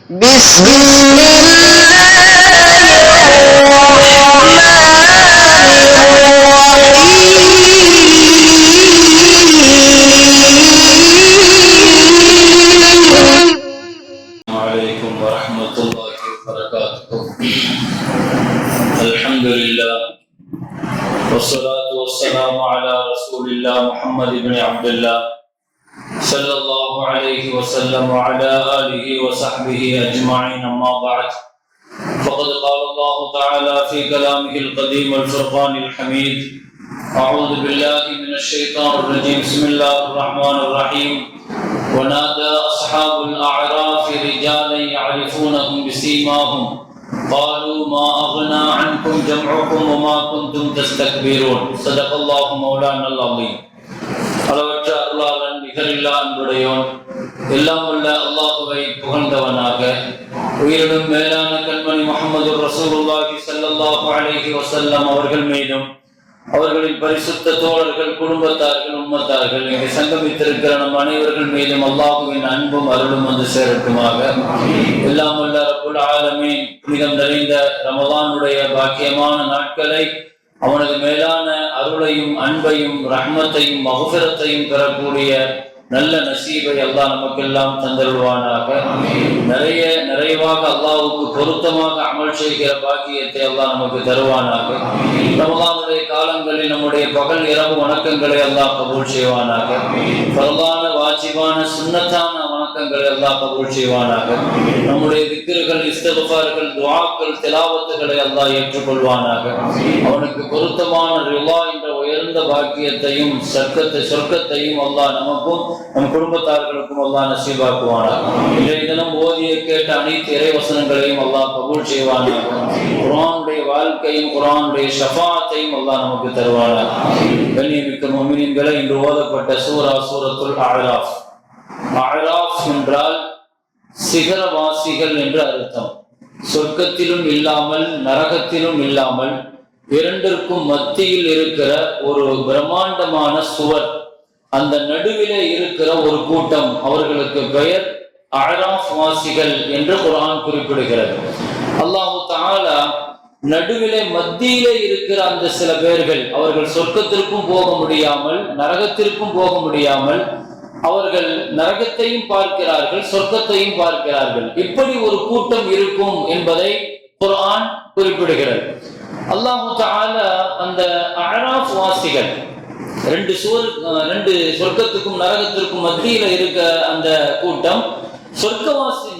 بسم الله الرحمن الرحيم. عليكم ورحمة الله وبركاته. الحمد لله والصلاة والسلام على رسول الله محمد بن عبد الله صلى الله عليه وسلم وعلى آله وصحبه أجمعين. أما بعد، فقد قال الله تعالى في كلامه القديم الفرقان الحميد: أعوذ بالله من الشيطان الرجيم. بسم الله الرحمن الرحيم. ونادى أصحاب الأعراف رجالا يعرفونهم بسيماهم قالوا ما أغنى عنكم جمعكم وما كنتم تستكبرون. صدق الله مولانا العظيم. அளவற்ற அருளாளன் நிகரில்லா அன்புடையோன் எல்லாம் உள்ள அல்லாஹுவை புகழ்ந்தவனாக, உயிரினும் மேலான கண்மணி முஹம்மது ரசூலுல்லாஹி ஸல்லல்லாஹு அலைஹி வஸல்லம் அவர்கள் மீதும், அவர்களின் பரிசுத்த தோழர்கள், குடும்பத்தார்கள், உம்மத்தார்கள், இங்கே சங்கமித்திருக்கிற நம் அனைவர்கள் மீதும் அல்லாஹுவின் அன்பும் அருளும் வந்து சேரட்டுமாக. எல்லாம் வல்ல ரப்புல் ஆலமீன் புனிதம் நிறைந்த ரமலானுடைய பாக்கியமான நாட்களை அவனது மேலான அருளையும் அன்பையும் ரஹ்மத்தையும் மஃபிரத்தையும் பெறக்கூடிய நல்ல நசீபை அல்லாஹ் நமக்கெல்லாம் தந்தருள்வானாக. நிறைவாக அல்லாஹ்வுக்கு பொருத்தமாக அமல் செய்கிற பாக்கியத்தை அல்லாஹ் நமக்கு தருவானாக. ரமலானுடைய காலங்களில் நம்முடைய பகல் இரவு வணக்கங்களை அல்லாஹ் கபூல் செய்வானாக. ஃபர்லான வாஜிபான சுன்னத்தான வணக்கங்களை அல்லாஹ் கபூல் செய்வானாக. நம்முடைய திக்ருகள், இஸ்திக்ஃபார்கள், துஆக்கள், திலாவத்துகளை அல்லாஹ் ஏற்றுக்கொள்வானாக. அவனுக்கு பொருத்தமான ரிலா என்ற உயர்ந்த பாக்கியத்தையும் சொர்க்கத்தையும் அல்லாஹ் நமக்கும் நம் குடும்பத்தார்களுக்கும் அல்லாஹ் நசீபாக்குவானாக. இன்றைய தினம் ஓதிய கேட்ட அனைத்து இறைவசனங்களையும் அல்லாஹ் கபூல் செய்வானாக. குர்ஆனுடைய வாழ்க்கையும் குர்ஆனுடைய ஷஃபாஅத்தையும் அல்லாஹ் நமக்கு தருவானாக. கண்ணியமிக்க முஃமினீன்களே, இன்று ஓதப்பட்ட சூரத்துல் அஅராஃப். அஅராஃப் என்றால் சிகரவாசிகள் என்று அர்த்தம். சொர்க்கத்திலும் இல்லாமல் நரகத்திலும் இல்லாமல் இரண்டிற்கும் மத்தியில் இருக்கிற ஒரு பிரம்மாண்டமான சுவர், அந்த நடுவிலே இருக்கிற ஒரு கூட்டம், அவர்களுக்கு பெயர் அஅராஃப் வாசிகள் என்று குர்ஆன் குறிப்பிடுகிறது. அல்லாஹ் தஆலா நடுவிலே மத்தியிலே இருக்கிற அந்த சில பேர்கள், அவர்கள் சொர்க்கத்திற்கும் போக முடியாமல் நரகத்திற்கும் போக முடியாமல், அவர்கள் நரகத்தையும் பார்க்கிறார்கள், சொர்க்கத்தையும் பார்க்கிறார்கள். இப்படி ஒரு கூட்டம் இருக்கும் என்பதை குர்ஆன் குறிப்பிடுகிறது. அல்லாஹ் தஆலா அந்த அஅராஃப் வாசிகள், ரெண்டு சொர்க்கத்துக்கும் நரகத்திற்கும் மத்தியில இருக்க அந்த கூட்டம்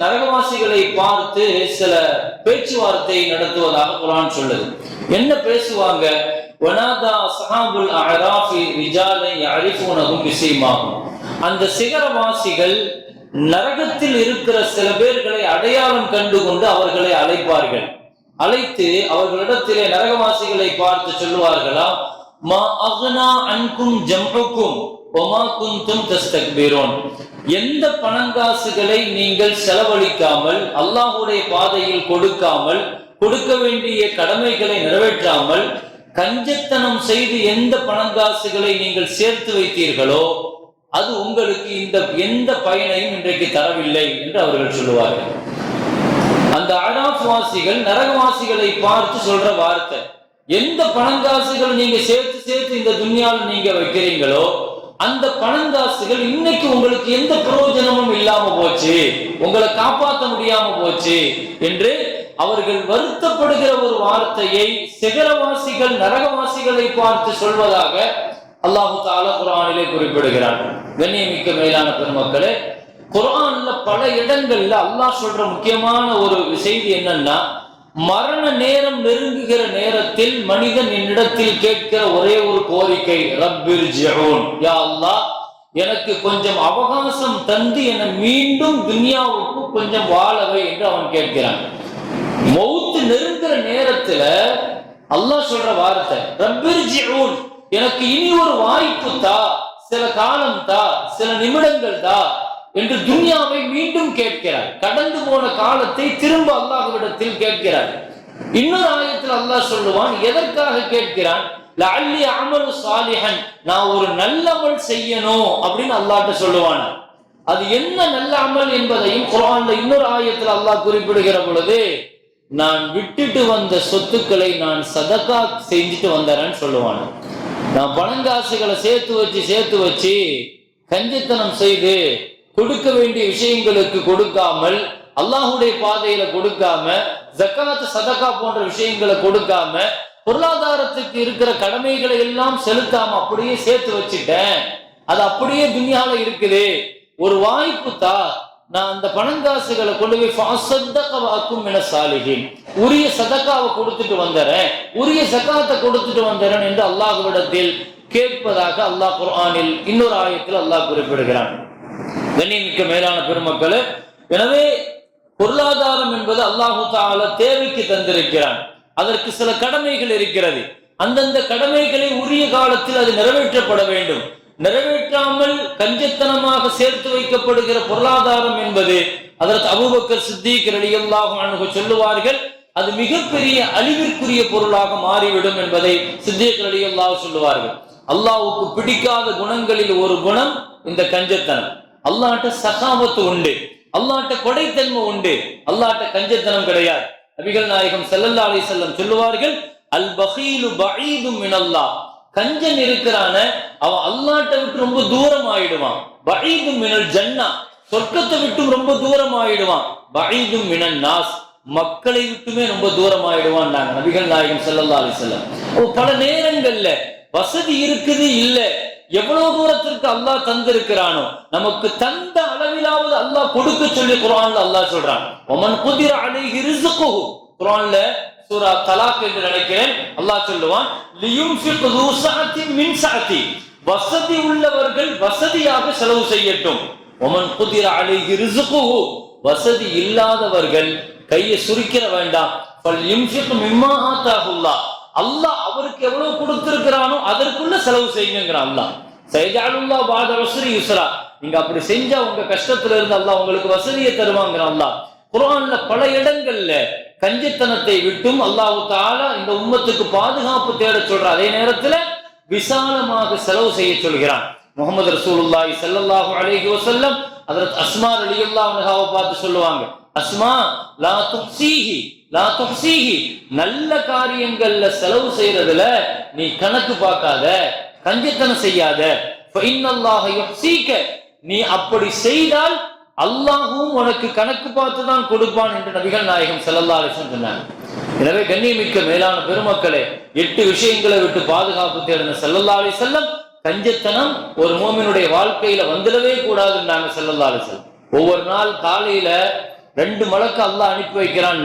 நரகவாசிகளை பார்த்து சில பேச்சுவார்த்தை நடத்துவதாக குர்ஆன் சொல்லுது. என்ன பேசுவாங்க? வனாதா அஸ்ஹாபுல் அஅராஃபி ரிஜாலன் யஅரிஃபூனஹும் பிஸீமாஹும். அந்த சிகரவாசிகள் நரகத்தில் இருக்கிற சில பேர்களை அடையாளம் கண்டு கொண்டு அவர்களை அழைப்பார்கள். அழைத்து அவர்களிடத்திலே நரகவாசிகளை பார்த்து சொல்லுவார்களாம்: மா அக்னா அன்கும் ஜம்உக்கும் வமா குன்தும் தஸ்தக்பிரூன். எந்த பணங்காசுகளை நீங்கள் செலவழிக்காமல், அல்லாஹ்வுடைய பாதையில் கொடுக்காமல், கொடுக்க வேண்டிய கடமைகளை நிறைவேற்றாமல், கஞ்சத்தனம் செய்து எந்த பணங்காசுகளை நீங்கள் சேர்த்து வைத்தீர்களோ அது உங்களுக்கு இந்த எந்த பயனையும் இன்றைக்கு தரவில்லை என்று அவர்கள் சொல்லுவார்கள். அந்த அஅராஃப் வாசிகள் நரகவாசிகளை பார்த்து சொல்ற வார்த்தை, எந்த பணங்காசுகள் நீங்க சேர்த்து இந்த துன்யாவில் நீங்க வைக்கிறீங்களோ அந்த பணங்காசுகள் இன்னைக்கு உங்களுக்கு எந்த பிரயோஜனமும் இல்லாம போச்சு, உங்களை காப்பாற்ற முடியாம போச்சு என்று அவர்கள் வருத்தப்படுகிற ஒரு வார்த்தையை சிகரவாசிகள் நரகவாசிகளை பார்த்து சொல்வதாக அல்லாஹ் தஆலா குர்ஆனிலே குறிப்பிடுகிறார். கண்ணியமிக்க மேலான பெருமக்களே, குர்ஆன்ல பல இடங்கள்ல அல்லாஹ் சொல்ற முக்கியமான ஒரு செய்தி என்னன்னா, மரண நேரம் நெருங்குகிற நேரத்தில் மனிதன் என்னிடத்தில் கேட்கிற ஒரே ஒரு கோரிக்கை, ரப்பிர்ஜிஊன், யா அல்லாஹ் எனக்கு கொஞ்சம் அவகாசம் தந்து என்னை மீண்டும் துன்யாவுக்கு கொஞ்சம் வாழவை என்று அவன் கேட்கிறான். மௌத் நெருங்குற நேரத்துல அல்லாஹ் சொல்ற வார்த்தை ரப்பிர்ஜிஊன், எனக்கு இனி ஒரு வாய்ப்பு தா, சில காலம் தா, சில நிமிடங்கள் தா என்று துன்யாவை மீண்டும் கேட்கிறார். கடந்து போன காலத்தை திரும்ப அல்லாஹ்விடத்தில் கேட்கிறார். இன்னொரு ஆயத்தில் அல்லாஹ் சொல்லுவான், எதற்காக கேட்கிறான்? லஅல்லி அமலு சாலிஹன், நான் ஒரு நல்ல அமல் செய்யணும் அப்படின்னு அல்லாஹ்ட்ட சொல்லுவான். அது என்ன நல்ல அமல் என்பதையும் குர்ஆன்ல இன்னொரு ஆயத்தில் அல்லாஹ் குறிப்பிடுகிற பொழுது, நான் விட்டுட்டு வந்த சொத்துக்களை நான் சதகா செஞ்சுட்டு வந்தேன்னு சொல்லுவான். நான் பணங்காசுகளை சேர்த்து வச்சு கஞ்சித்தனம் செய்து கொடுக்க வேண்டிய விஷயங்களுக்கு கொடுக்காமல், அல்லாஹுடைய பாதையில கொடுக்காம, ஜக்காத் சதகா போன்ற விஷயங்களை கொடுக்காம, பொருளாதாரத்துக்கு இருக்கிற கடமைகளை எல்லாம் செலுத்தாம அப்படியே சேர்த்து வச்சுட்டேன். அது அப்படியே துன்யால இருக்குது. ஒரு வாய்ப்பு தான், நான் அந்த பணங்காசுகளை கொண்டு போய் சாலிஹின் உரிய சதக்காவை கொடுத்துட்டு வந்துறேன், உரிய ஜக்காத்தை கொடுத்துட்டு வந்துறேன் என்று அல்லாஹ்விடத்தில் கேட்பதாக அல்லாஹ் குர்ஆனில் இன்னொரு ஆயத்தில் அல்லாஹ் குறிப்பிடுகிறான். கண்ணியமிக்க மேலான பெருமக்களே, எனவே பொருளாதாரம் என்பது அல்லாஹு தஆலா தேவைக்கு தந்திருக்கிறான். அதற்கு சில கடமைகள் இருக்கிறது. அந்தந்த கடமைகளை உரிய காலத்தில் அது நிறைவேற்றப்பட வேண்டும். நிறைவேற்றாமல் கஞ்சத்தனமாக சேர்த்து வைக்கப்படுகிற பொருளாதாரம் என்பது, அதற்கு அபூபக்கர் சித்தீக் ரலியல்லாஹு அன்ஹு சொல்லுவார்கள், அது மிகப்பெரிய அழிவிற்குரிய பொருளாக மாறிவிடும் என்பதை சித்தீக் ரலியல்லாஹு சொல்லுவார்கள். அல்லாஹ்வுக்கு பிடிக்காத குணங்களில் ஒரு குணம் இந்த கஞ்சத்தனம். அல்லாஹ்ட்ட சகாவத்து உண்டு, அல்லாஹ்ட்ட கொடைத்தன்மை உண்டு, அல்லாஹ்ட்ட கஞ்சத்தனம் கிடையாது. நபிகள் நாயகம் ஸல்லல்லாஹு அலைஹி வஸல்லம் சொல்லுவார்கள், அல் பகீலு பஈதும் மினல்லாஹ், கஞ்சன் இருக்கிறான அவன் அல்லாஹ்ட்ட விட்டு ரொம்ப தூரம் ஆயிடுவான். பஈதும் மினல் ஜன்னா, சொர்க்கத்தை விட்டு ரொம்ப தூரம் ஆயிடுவான். பஈதும் மினன் நாஸ், மக்களை விட்டுமே ரொம்ப தூரம் ஆயிடுவான் நபிகள் நாயகம் ஸல்லல்லாஹு அலைஹி வஸல்லம். பல நேரங்கள்ல வசதி இருக்குது இல்ல, எவ்வளவு தூரத்திற்கு அல்லாஹ் தந்திருக்கிறானோ, நமக்கு தந்த அளவிலாவது அல்லாஹ் கொடுக்க சொல்லி குர்ஆன்ல அல்லாஹ் சொல்றான். ஒமன் குதிர அலைஹி ரிஸ்குஹு, குர்ஆன்ல சூரா தலாக் என்று நினைக்கிறேன், அல்லாஹ் சொல்லுவான், லியுன்ஃபிக் து ஸஅத்தின் மின் ஸஅத்தி, வசதி உள்ளவர்கள் வசதியாக செலவு செய்யட்டும். ஒமன் குதிர அலைஹி ரிஸ்குஹு, வசதி இல்லாதவர்கள் கையை சுருக்கிற வேண்டாம். ஃபல்யுன்ஃபிக் மிம்மா ஆதாஹுல்லாஹ், அல்லாஹ் அவருக்கு எவ்வளவு கொடுத்திருக்கிறானோ அதற்குள்ள செலவு செய்யுங்கிறான் அல்லாஹ். சயஜஅலுல்லாஹு பஅத உஸ்ரி யுஸ்ரா, நீங்க அப்படி செஞ்சா உங்க கஷ்டத்துல இருந்து அல்லாஹ் உங்களுக்கு வசதியை தருவாங்கிறான் அல்லாஹ். குர்ஆன்ல பல இடங்கள்ல கஞ்சத்தனத்தை விட்டும் அல்லாஹ் தஆலா இந்த உம்மத்துக்கு பாதுகாப்பு தேட சொல்ற, அதே நேரத்துல விசாலமாக செலவு செய்ய சொல்கிறான். முஹம்மது ரசூலுல்லாஹி ஸல்லல்லாஹு அலைஹி வஸல்லம் ஹஜ்ரத் அஸ்மா ரலியல்லாஹு அன்ஹாவை பார்த்து சொல்லுவாங்க, அஸ்மா லா துஹ்ஸீஹி லா துஹ்ஸீஹி, நல்ல காரியங்கள்ல செலவு செய்யறதுல நீ கணக்கு பார்க்காத, கஞ்சத்தனம் செய்யாத. ஃபஇன்னல்லாஹ யுஹ்ஸீக, நீ அப்படி செய்தால் அல்லாஹ்வும் உனக்கு கணக்கு பார்த்து தான் கொடுப்பான் என்று நபிகள் நாயகம் ஸல்லல்லாஹு அலைஹி வஸல்லம் சொன்னாங்க. எனவே கண்ணியமிக்க மேலான பெருமக்களே, 8 விஷயங்களை விட்டு பாதுகாப்பு தேடின ஸல்லல்லாஹு அலைஹி வஸல்லம், கஞ்சத்தனம் ஒரு மூமினுடைய வாழ்க்கையில வந்துடவே கூடாதுன்னாங்க ஸல்லல்லாஹு அலைஹி வஸல்லம். ஒவ்வொரு நாள் காலையில 2 மலக்கு அல்லாஹ் அனுப்பி வைக்கிறான்.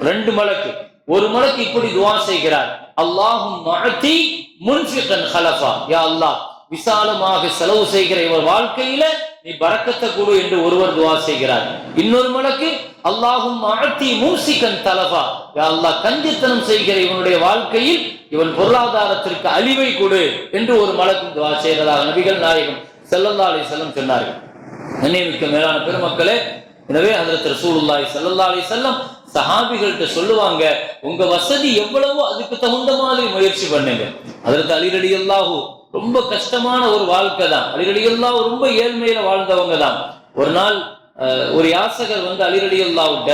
2 மலக்கு, ஒரு மலக்கு இப்படி துஆ செய்கிறார், அல்லாஹும்ம அதி முன்ஃபிகன் ஹலஃபா, யா அல்லாஹ் விசாலமாக செலவு செய்கிற இவர் வாழ்க்கையில நீ பரக்கத்தை கொடு என்று ஒருவர் துஆ செய்கிறார். இன்னொரு மலக்கு, அல்லாஹும்ம அதி மும்சிகன் தலஃபா, யா அல்லாஹ் கஞ்சத்தனம் செய்கிற இவனுடைய வாழ்க்கையில் இவன் பொருளாதாரத்திற்கு அழிவை கொடு என்று ஒரு மலக்கு துஆ செய்ததாக நபிகள் நாயகம் ஸல்லல்லாஹு அலைஹி வஸல்லம் சொன்னார்கள். கண்ணியமிக்க மேலான பெருமக்களே, எனவே ஹஜ்ரத் ரசூலுல்லாஹி ஸல்லல்லாஹு அலைஹி வஸல்லம் சஹாபிகள்கிட்ட சொல்லுவாங்க, உங்க வசதி எவ்வளவோ அதுக்கு தகுந்த மாதிரி முயற்சி பண்ணுங்க. ஹஜ்ரத் அலி ரலியல்லாஹு ரொம்ப கஷ்டமான ஒரு வாழ்க்கை தான், அலி ரலியல்லாஹு ரொம்ப ஏழ்மையில வாழ்ந்தவங்க தான். ஒரு நாள் ஒரு யாசகர் வந்து அலி ரலியல்லாஹுட்ட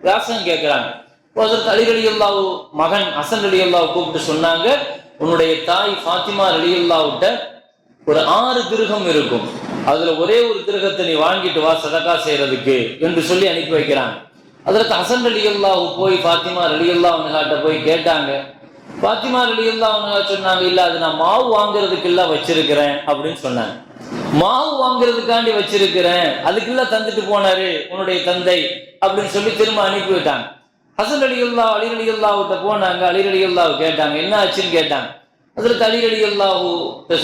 யாசகம் கேட்கிறாங்க. ஹஜ்ரத் அலி ரலியல்லாஹு மகன் ஹசன் ரலியல்லாஹு கூப்பிட்டு சொன்னாங்க, உன்னுடைய தாய் ஃபாத்திமா ரலியல்லாஹுட்ட ஒரு 6 திர்ஹம் இருக்கும், அதுல ஒரே ஒரு திர்ஹத்தை நீ வாங்கிட்டு வா சதகா செய்யறதுக்கு என்று சொல்லி அனுப்பி வைக்கிறாங்க. அதற்கு ஹசன் ரலியல்லாஹு போய் ஃபாத்திமா ரலியல்லாஹு அன்ஹாட்ட போய் கேட்டாங்க. ஃபாத்திமா ரலியல்லாஹு அன்ஹா சொன்னாங்க, இல்ல அது நான் மாவு வாங்குறதுக்கு எல்லாம் வச்சிருக்கிறேன் அப்படின்னு சொன்னாங்க. மாவு வாங்குறதுக்காண்டி வச்சிருக்கிறேன், அதுக்குள்ள தந்துட்டு போனாரு உன்னுடைய தந்தை அப்படின்னு சொல்லி திரும்ப அனுப்பி விட்டாங்க. ஹசன் ரலியல்லாஹு அலி ரலியல்லாஹுட்ட போனாங்க. அலி ரலியல்லாஹு கேட்டாங்க, என்ன ஆச்சுன்னு கேட்டாங்க. அதற்கு அலி ரலியல்லாஹு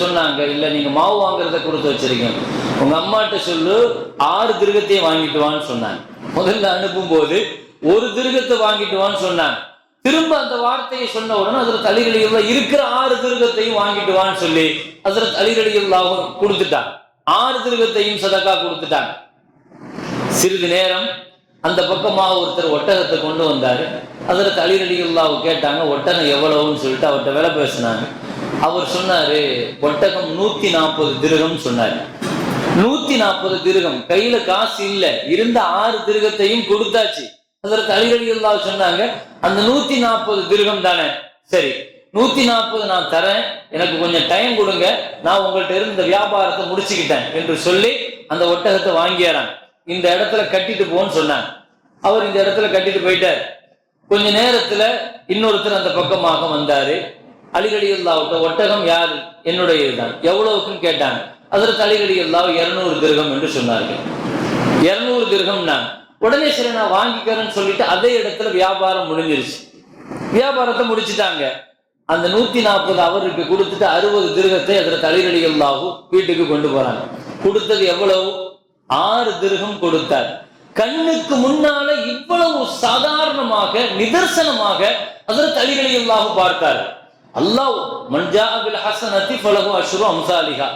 சொன்னாங்க, இல்ல நீங்க மாவு வாங்குறத கொடுத்து வச்சிருக்கீங்க, உங்க அம்மாட்ட சொல்லு 6 திர்ஹத்தையும் வாங்கிட்டு வான்னு சொன்னாங்க. முதல்ல அனுப்பும் போது 1 திர்ஹத்தை வாங்கிட்டு வான்னு சொன்னாங்க. திரும்ப அந்த வார்த்தையை சொன்ன உடனே ஹஜ்ரத் அலி ரலியல்லாஹு இருக்கிற 6 திர்ஹத்தையும் வாங்கிட்டு வான்னு சொல்லி ஹஜ்ரத் அலி ரலியல்லாஹு கொடுத்துட்டாங்க. 6 திர்ஹத்தையும் சதகா கொடுத்துட்டாங்க. சிறிது நேரம் அந்த பக்கமா ஒருத்தர் ஒட்டகத்தை கொண்டு வந்தாரு. ஹஜ்ரத் அலி ரலியல்லாஹு கேட்டாங்க, ஒட்டகம் எவ்வளவுன்னு சொல்லிட்டு அவர்கிட்ட விலை பேசினாங்க. அவர் சொன்னாரு, ஒட்டகம் 140 திர்ஹம் சொன்னாரு. 140 திருகம், கையில காசு இல்ல, இருந்த 6 திருகத்தையும் கொடுத்தாச்சு. அதற்கு அலி ரலியல்லாஹு சொன்னாங்க, அந்த 140 திருகம் தானே, சரி 140 நான் தரேன், எனக்கு கொஞ்சம் டைம் கொடுங்க, நான் உங்கள்கிட்ட இருந்த வியாபாரத்தை முடிச்சுக்கிட்டேன் என்று சொல்லி அந்த ஒட்டகத்தை வாங்கியாரான். இந்த இடத்துல கட்டிட்டு போன்னு சொன்னாங்க. அவர் இந்த இடத்துல கட்டிட்டு போயிட்டார். கொஞ்ச நேரத்துல இன்னொருத்தர் அந்த பக்கமாக வந்தாரு. அலி ரலியல்லாஹு, ஒட்டகம் யாரு? என்னுடையதுதான், எவ்வளவுக்குன்னு கேட்டாங்க. அதற்கு அலி ரலியல்லாஹு 200 திர்ஹம் என்று சொன்னார்கள். 200 திர்ஹம் நான் உடனே சரி நான் வாங்கிக்கிறேன்னு சொல்லிட்டு அதே இடத்துல வியாபாரம் முடிஞ்சிருச்சு. வியாபாரத்தை முடிச்சுட்டாங்க. அந்த 140 அவருக்கு கொடுத்துட்டு 60 திர்ஹத்தை அதற்கு அலி ரலியல்லாஹு வீட்டுக்கு கொண்டு போறாங்க. கொடுத்தது எவ்வளவு? 6 திர்ஹம் கொடுத்தார். கண்ணுக்கு முன்னால இவ்வளவு சாதாரணமாக நிதர்சனமாக அதற்கு அலி ரலியல்லாஹு பார்த்தார். அல்லாஹ் மன்ஜா பில் ஹஸனதி ஃபலஹு அஷ்ரு அம்சாலிஹா,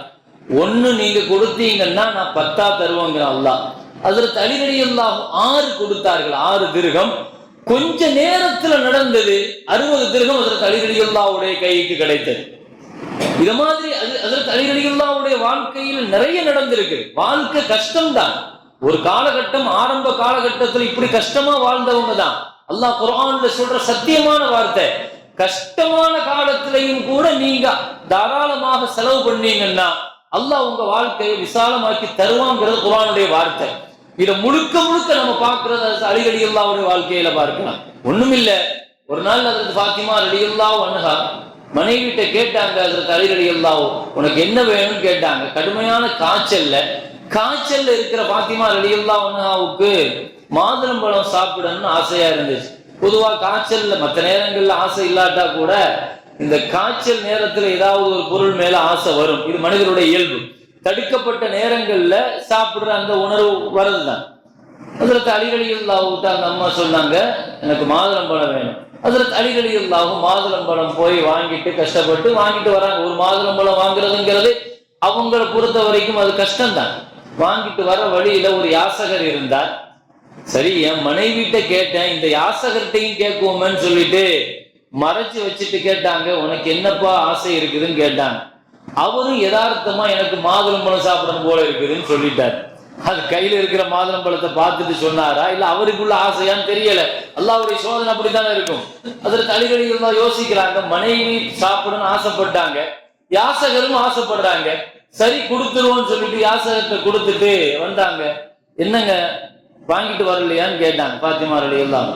ஒன்னு நீங்க கொடுத்தீங்கன்னா நான் 10 தருவாங்க அல்லாஹ். அதற்கு அலி ரலியல்லாஹு 6 கொடுத்தார்கள், 6 திர்ஹம். கொஞ்ச நேரத்துல நடந்தது, 60 திர்ஹம் அதற்கு அலி ரலியல்லாஹுடைய கைக்கு கிடைத்தது. இது மாதிரி அதற்கு அலி ரலியல்லாஹுடைய வாழ்க்கையில் நிறைய நடந்திருக்கு. வாழ்க்கை கஷ்டம்தான். ஒரு காலகட்டம், ஆரம்ப காலகட்டத்தில் இப்படி கஷ்டமா வாழ்ந்தவங்க தான். அல்லாஹ் குர்ஆன்ல சொல்ற சத்தியமான வார்த்தை, கஷ்டமான காலத்திலையும் கூட நீங்க தாராளமாக செலவு பண்ணீங்கன்னா அல்லாஹ் உங்க வாழ்க்கையை விசாலமாக்கி தருவாங்கிறது குர்ஆனுடைய வார்த்தை. இதை முழுக்க முழுக்க நம்ம பார்க்கிறது அலி ரலியல்லாஹுடைய வாழ்க்கையில பார்க்கலாம். ஒண்ணுமில்ல, ஒரு நாள் அதற்கு ஃபாத்திமா ரலியல்லாஹு அன்ஹா மனைவிட்ட கேட்டாங்க, அதற்கு அலி ரலியல்லாஹு உனக்கு என்ன வேணும்னு கேட்டாங்க. கடுமையான காய்ச்சல்ல இருக்கிற ஃபாத்திமா ரலியல்லாஹு அன்ஹாவுக்கு மாதுளம்பழம் சாப்பிடணும்னு ஆசையா இருந்துச்சு. பொதுவா காய்ச்சல்ல மற்ற நேரங்கள்ல ஆசை இல்லாட்டா கூட இந்த காய்ச்சல் நேரத்துல ஏதாவது ஒரு பொருள் மேல ஆசை வரும். இது மனிதனுடைய இயல்பு. தடுக்கப்பட்ட நேரங்கள்ல சாப்பிடுற அந்த உணர்வு வரதுதான். அதற்கு அலி ரலியல்லாஹு அந்த அம்மா சொன்னாங்க, எனக்கு மாதுளம்பழம் வேணும். அதற்கு அலி ரலியல்லாஹு மாதுளம்பழம் போய் வாங்கிட்டு கஷ்டப்பட்டு வாங்கிட்டு வராங்க. ஒரு மாதுளம்பழம் வாங்குறதுங்கிறது அவங்களை பொறுத்த வரைக்கும் அது கஷ்டம்தான். வாங்கிட்டு வர வழியில ஒரு யாசகர் இருந்தார். சரி, என் மனைவிட்ட கேட்டேன், இந்த யாசகர்கிட்டையும் கேட்குவோமேன்னு சொல்லிட்டு மறைச்சு வச்சுட்டு கேட்டாங்க, உனக்கு என்னப்பா ஆசை இருக்குதுன்னு கேட்டாங்க. அவரும் யதார்த்தமா எனக்கு மாதுளம்பழம் சாப்பிடணும் போல இருக்குதுன்னு சொல்லிட்டார். அது கையில இருக்கிற மாதுளம்பழத்தை பார்த்துட்டு சொன்னாரா இல்ல அவருக்குள்ள ஆசையான்னு தெரியல. அல்லாஹ்வுடைய சோதனை அப்படித்தானே இருக்கும். அதற்கு அலி ரலியல்லாஹு யோசிக்கிறாங்க, மனைவி சாப்பிடணும்னு ஆசைப்பட்டாங்க, யாசகரும் ஆசைப்படுறாங்க, சரி கொடுத்துருவோம்னு சொல்லிட்டு யாசகத்தை கொடுத்துட்டு வந்தாங்க. என்னங்க வாங்கிட்டு வரலையான்னு கேட்டாங்க ஃபாத்திமா ரலியல்லாஹு.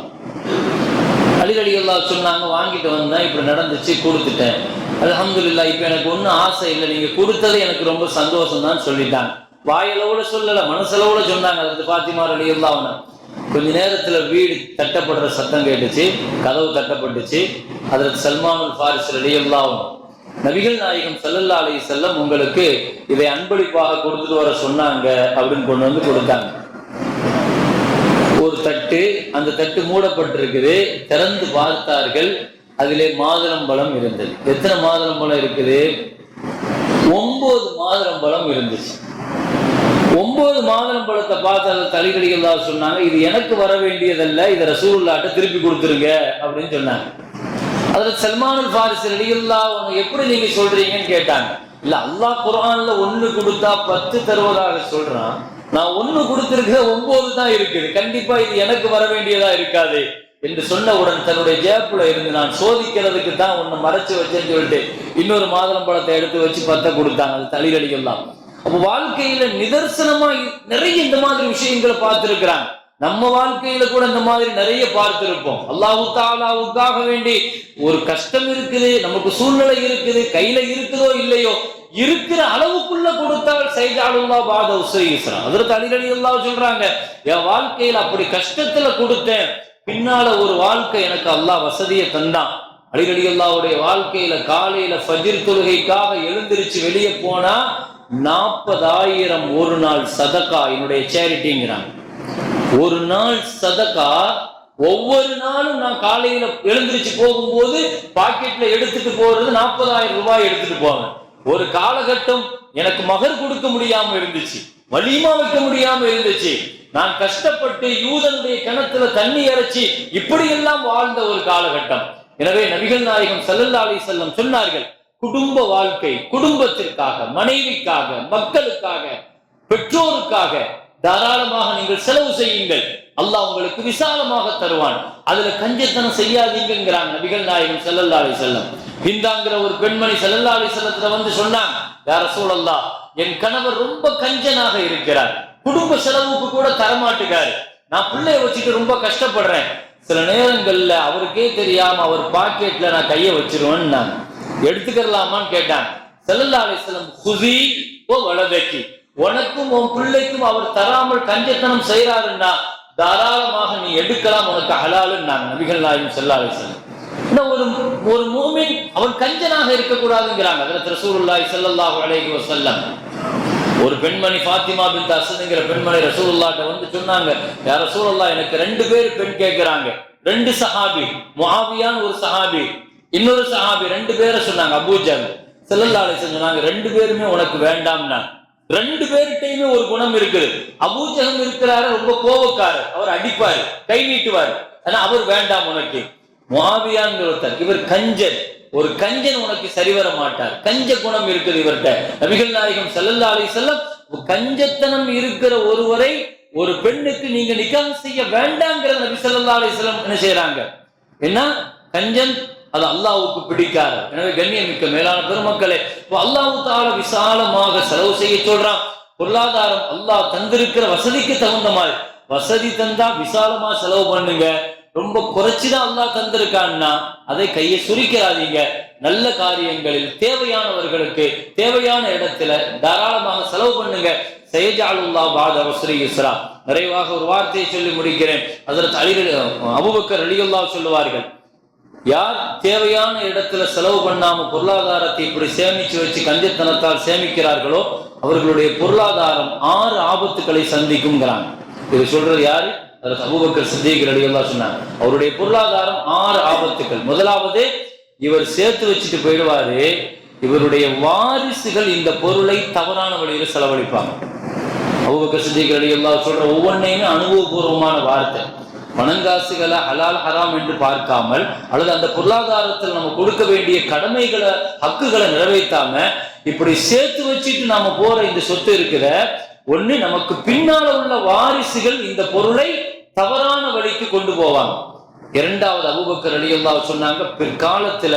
அலி ரலியல்லாஹு சொன்னாங்க, வாங்கிட்டு வந்தேன், இப்படி நடந்துச்சு, கொடுத்துட்டேன், அல்ஹம்துலில்லாஹ், இப்ப எனக்கு ஒன்றும் ஆசை இல்லை, நீங்க கொடுத்தது எனக்கு ரொம்ப சந்தோஷம் தான் சொல்லிட்டாங்க. வாயளவுல சொல்லல, மனசளவுல சொன்னாங்க. அது ஃபாத்திமா ரலியல்லாஹு. கொஞ்ச நேரத்துல வீடு தட்டப்படுற சத்தம் கேட்டுச்சு, கதவு தட்டப்பட்டுச்சு. அதற்கு சல்மானுல் ஃபாரிஸ் ரலியல்லாஹு, நபிகள் நாயகம் ஸல்லல்லாஹு அலைஹி வஸல்லம் உங்களுக்கு இதை அன்பளிப்பாக கொடுத்துட்டு வர சொன்னாங்க அப்படின்னு கொண்டு வந்து கொடுத்தாங்க. ஒரு தட்டு, அந்த தட்டு மூடப்பட்டிருக்குது. திறந்து பார்த்தார்கள், அதிலே மாதுளம்பழம் இருந்தது. எத்தனை மாதுளம்பழம் இருக்குது? 9 மாதுளம்பழம் இருந்துச்சு. 9 மாதுளம்பழத்தை பார்த்து அதை அலி ரலியல்லாஹு சொன்னாங்க, இது எனக்கு வர வேண்டியதல்ல, இதை ரசூலுல்லாஹ்ட்ட திருப்பி கொடுத்துருங்க அப்படின்னு சொன்னாங்க. அதுல சல்மானுல் ஃபாரிஸ் ரலியல்லாஹு எப்படி நீங்க சொல்றீங்கன்னு கேட்டாங்க. இல்ல, அல்லாஹ் குர்ஆன்ல 1 கொடுத்தா 10 தருவதாக சொல்றான், நான் 1 கொடுத்திருக்கிற 9 தான் இருக்குது, கண்டிப்பா இது எனக்கு வர வேண்டியதா இருக்காது என்று சொன்னவுடன் தன்னுடைய ஜேப்புல இருந்து நான் சோதிக்கிறதுக்கு தான் ஒன்னு மறைச்சு வச்சேன்னு சொல்லிட்டு இன்னொரு மாதுளம்பழத்தை எடுத்து வச்சு 10 கொடுத்தாங்க. அது அலி ரலியல்லாஹு. அப்ப வாழ்க்கையில நிதர்சனமா நிறைய இந்த மாதிரி விஷயங்களை பார்த்திருக்கிறாங்க. நம்ம வாழ்க்கையில கூட இந்த மாதிரி நிறைய பார்த்திருப்போம். அல்லாஹ் தஆலாவுக்காக வேண்டி ஒரு கஷ்டம் இருக்குது, நமக்கு சூழ்நிலை இருக்குது, கையில இருக்குதோ இல்லையோ, இருக்கிற அளவுக்குள்ள கொடுத்தால் சைஜஅலுல்லாஹ் பாத உஸ்ரி யுஸ்ரா. அதற்கு அலி ரலியல்லாஹு சொல்றாங்க, என் வாழ்க்கையில அப்படி கஷ்டத்துல கொடுத்தேன், பின்னால ஒரு வாழ்க்கை எனக்கு அல்லாஹ் வசதியை தந்தான். அலி ரலியல்லாஹுடைய வாழ்க்கையில காலையில ஃபஜ்ர் தொழுகைக்காக எழுந்திருச்சு வெளியே போனா 40,000 ஒரு நாள் சதகா, என்னுடைய சேரிட்டிங்கிறாங்க. ஒரு நாள் சதகா, ஒவ்வொரு நாளும் நான் காலையில எழுந்திருச்சு போகும்போது பாக்கெட்ல எடுத்துட்டு போறது 40,000 ரூபாய் எடுத்துட்டு போவேன். ஒரு காலகட்டம் எனக்கு மகர் கொடுக்க முடியாம இருந்துச்சு, வலிமா வைக்க முடியாம இருந்துச்சு. நான் கஷ்டப்பட்டு யூதனுடைய கிணத்துல தண்ணி இறைச்சி இப்படி எல்லாம் வாழ்ந்த ஒரு காலகட்டம். எனவே நபிகள் நாயகம் ஸல்லல்லாஹு அலைஹி வஸல்லம் சொன்னார்கள், குடும்ப வாழ்க்கை, குடும்பத்திற்காக, மனைவிக்காக, மக்களுக்காக பெற்றோருக்காக தாராளமாக நீங்கள் செலவு செய்யுங்கள், அல்லாஹ் உங்களுக்கு விசாலமாக தருவான். அதுல கஞ்சத்தனம் செய்யாதீங்கிறாங்க நபிகள் நாயகம் ஸல்லல்லாஹு அலைஹி வஸல்லம். ஹிந்தாங்கிற ஒரு பெண்மணி ஸல்லல்லாஹு அலைஹி வஸல்லத்துல வந்து சொன்னாங்க, யா ரசூலல்லாஹ், என் கணவர் ரொம்ப கஞ்சனாக இருக்கிறார், குடும்ப செலவுக்கு கூட தரமாட்டுக்காரு, நான் பிள்ளைய வச்சுட்டு ரொம்ப கஷ்டப்படுறேன், சில நேரங்கள்ல அவருக்கே தெரியாம அவர் பாக்கெட்ல நான் கையை வச்சிருவேன்னு நான் எடுத்துக்கலாமான்னு கேட்டான். ஸல்லல்லாஹு அலைஹி வஸல்லம், குஸி ஓ வலதக்கி, உனக்கும் உன் பிள்ளைக்கும் அவர் தராமல் கஞ்சத்தனம் செய்யறாருன்னா தாராளமாக நீ எடுக்கலாம், உனக்கு ஹலாலுன்னாங்க நபிகள் நாயகம் ஸல்லல்லாஹு அலைஹி வஸல்லம். ஒரு மூமின் அவன் கஞ்சனாக இருக்கக்கூடாதுங்கிறாங்க ஹஜ்ரத் ரசூலுல்லாஹி ஸல்லல்லாஹு அலைஹி வஸல்லம். ஒரு பெண்மணி ஃபாத்திமா பின்த் அஸ்துங்கிற பெண்மணி ரசூலுல்லாஹ்ட்ட வந்து சொன்னாங்க, யா ரசூலல்லாஹ், எனக்கு 2 பேர் பெண் கேட்கிறாங்க, 2 சஹாபி, முஆவியான் ஒரு சஹாபி, இன்னொரு சஹாபி, 2 பேரை சொன்னாங்க, அபூஜஹல். ஸல்லல்லாஹு அலைஹி வஸல்லம் சொன்னாங்க, 2 பேருமே உனக்கு வேண்டாம்னா. 2 பேர்கிட்டையுமே ஒரு குணம் இருக்குது. அபூஜஹல் இருக்கிறாரு, ரொம்ப கோபக்காரர், அவர் அடிப்பாரு, கை நீட்டுவார், ஆனா அவர் வேண்டாம் உனக்கு. முஆவியான் ஒருத்தர், இவர் கஞ்சன், ஒரு கஞ்சன் உனக்கு சரிவர மாட்டார், கஞ்ச குணம் இருக்குது இவர்கிட்ட. நபிகள் நாயகம் ஸல்லல்லாஹு அலைஹி வஸல்லம், கஞ்சத்தனம் இருக்கிற ஒருவரை ஒரு பெண்ணுக்கு நீங்க நிக்காஹ் செய்ய வேண்டாம்ங்கிற நபி ஸல்லல்லாஹு அலைஹி வஸல்லம் என்ன செய்யறாங்க, என்ன கஞ்சன் அது அல்லாஹ்வுக்கு பிடிக்காது. எனவே கண்ணியமிக்க மேலான பெருமக்களே, அல்லாஹ் தஆலா விசாலமாக செலவு செய்ய சொல்றான். பொருளாதாரம் அல்லாஹ் தந்திருக்கிற வசதிக்கு தகுந்த மாதிரி, வசதி தந்தா விசாலமா செலவு பண்ணுங்க, ரொம்ப குறைச்சுதான் அல்லாஹ் தந்திருக்கான்னா அதை கையை சுரிக்காதீங்க. நல்ல காரியங்களில் தேவையானவர்களுக்கு தேவையான இடத்துல தாராளமாக செலவு பண்ணுங்க. சயஜஅலுல்லாஹு பஅத உஸ்ரி யுஸ்ரா. நிறைவாக ஒரு வார்த்தையை சொல்லி முடிக்கிறேன். ஹஜ்ரத் அபூபக்கர் ரலியல்லாஹு சொல்லுவார்கள், யார் தேவையான இடத்துல செலவு பண்ணாம பொருளாதாரத்தை இப்படி சேமிச்சு வச்சு கஞ்சத்தனத்தால் சேமிக்கிறார்களோ அவர்களுடைய பொருளாதாரம் 6 ஆபத்துக்களை சந்திக்கும்ங்கிறாங்க. இது சொல்றது யாரு? அபூபக்கர் சித்திக் ரலியல்லாஹு சொன்னாங்க. அவருடைய பொருளாதாரம் 6 ஆபத்துக்கள். முதலாவது, இவர் சேர்த்து வச்சுட்டு போயிடுவாரு, இவருடைய வாரிசுகள் இந்த பொருளை தவறான வழியில செலவழிப்பாங்க. அபூபக்கர் சித்திக் ரலியல்லாஹு சொல்ற ஒவ்வொன்றையுமே அனுபவபூர்வமான வார்த்தை. பணங்காசுகளை ஹலால் ஹராம் என்று பார்க்காமல், அல்லது அந்த பொருளாதாரத்தில் நம்ம கொடுக்க வேண்டிய கடமைகளை ஹக்குகளை நிறைவேற்றாம இப்படி சேர்த்து வச்சுட்டு நாம போற இந்த சொத்து இருக்கிற ஒண்ணு, நமக்கு பின்னால உள்ள வாரிசுகள் இந்த பொருளை தவறான வழிக்கு கொண்டு போவாங்க. இரண்டாவது, அபூபக்கர் ரலியல்லாஹு சொன்னாங்க, பிற்காலத்துல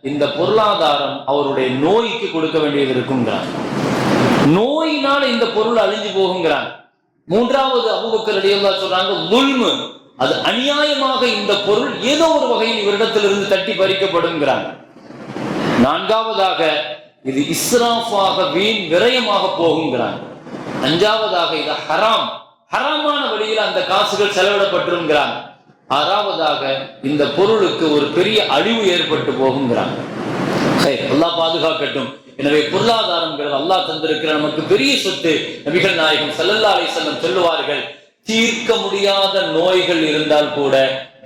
இந்த பொருளாதாரம் அவருடைய நோய்க்கு கொடுக்க வேண்டியது இருக்குங்கிறாங்க, நோயினால இந்த பொருள் அழிஞ்சு போகுங்கிறாங்க. மூன்றாவது, அபூபக்கர் ரலியல்லாஹு சொல்றாங்க, லுல்மு, அது அநியாயமாக இந்த பொருள் ஏதோ ஒரு வகையில் இவரிடத்திலிருந்து தட்டி பறிக்கப்படுங்கிறாங்க. நான்காவதாக, இது இஸ்ராஃபாக வீண் விரயமாக போகுங்கிறாங்க. அஞ்சாவதாக, இது ஹராம், ஹராமான வழியில் அந்த காசுகள் செலவிடப்பட்டிருக்கிறாங்க. ஆறாவதாக, இந்த பொருளுக்கு ஒரு பெரிய அழிவு ஏற்பட்டு போகுங்கிறாங்க. அல்லாஹ் பாதுகாக்கட்டும். எனவே பொருளாதாரங்கிறது அல்லாஹ் தந்திருக்கிற நமக்கு பெரிய சொத்து. நபிகள் நாயகம் ஸல்லல்லாஹு அலைஹி வஸல்லம் சொல்லுவார்கள், தீர்க்க முடியாத நோய்கள் இருந்தால் கூட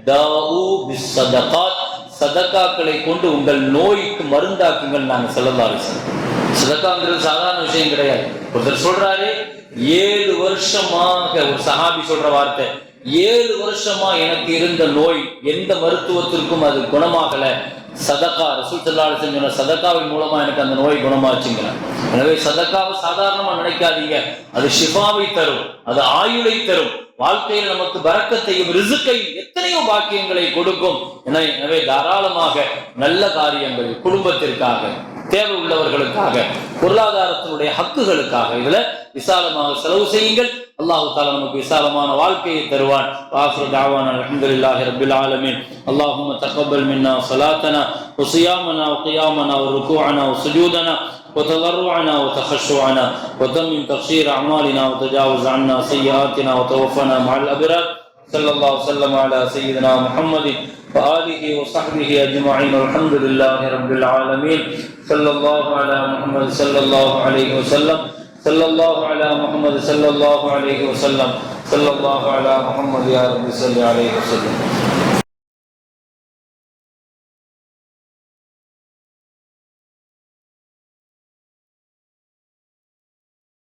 தாஉ பிஸ்ஸதகாத், சதகாக்களை கொண்டு உங்கள் நோய்க்கு மருந்தாக்குங்கள் நாங்க ஸல்லல்லாஹு அலைஹி வஸல்லம். சதகாங்கிறது சாதாரண விஷயம் கிடையாது. ஒருத்தர் சொல்றாரு, 7 வருஷமாக, ஒரு சஹாபி சொல்ற வார்த்தை, 7 வருஷமா எனக்கு இருந்த நோய் எந்த மருத்துவத்திற்கும் அது குணமாகல, சதகா, ரசூல் ஸல்லல்லாஹு அலைஹி வஸல்லம் சொன்ன சதகாவின் மூலமா எனக்கு அந்த நோய் குணமாச்சுங்கிறாங்க. எனவே சதகாவை சாதாரணமா நினைக்காதீங்க, அது ஷிஃபாவை தரும், அது ஆயுளை தரும், வாழ்க்கையில் நமக்கு பரக்கத்தையும் ரிசுக்கையும் எத்தனையோ பாக்கியங்களை கொடுக்கும். எனவே தாராளமாக நல்ல காரியங்கள், குடும்பத்திற்காக, தேவை உள்ளவர்களுக்காக, பொருளாதாரத்தினுடைய ஹக்குகளுக்காக இதுல விசாலமாக செலவு செய்யுங்கள். அல்லாஹு தஆலா நமக்கு விசாலமான வாழ்க்கையை தருவான். ஆஃபிரு தஅவானா அல்ஹம்துலில்லாஹி ரப்பில் ஆலமீன். அல்லாஹும்ம தகப்பல் மின்னா ஸலாத்தனா வ ஸியாமனா வ கியாமனா வ ருகூஅனா வ சுஜூதனா وتضرعنا وتخشعنا وتمم تقصير أعمالنا وتجاوز عنا سيئاتنا وتوفنا مع الأبرار. صلى الله وسلم على سيدنا محمد وآله وصحبه أجمعين. الحمد لله رب العالمين. صلى الله على محمد صلى الله عليه وسلم. صلى الله على محمد صلى الله عليه وسلم. صلى الله على محمد يا رب صل عليه وسلم.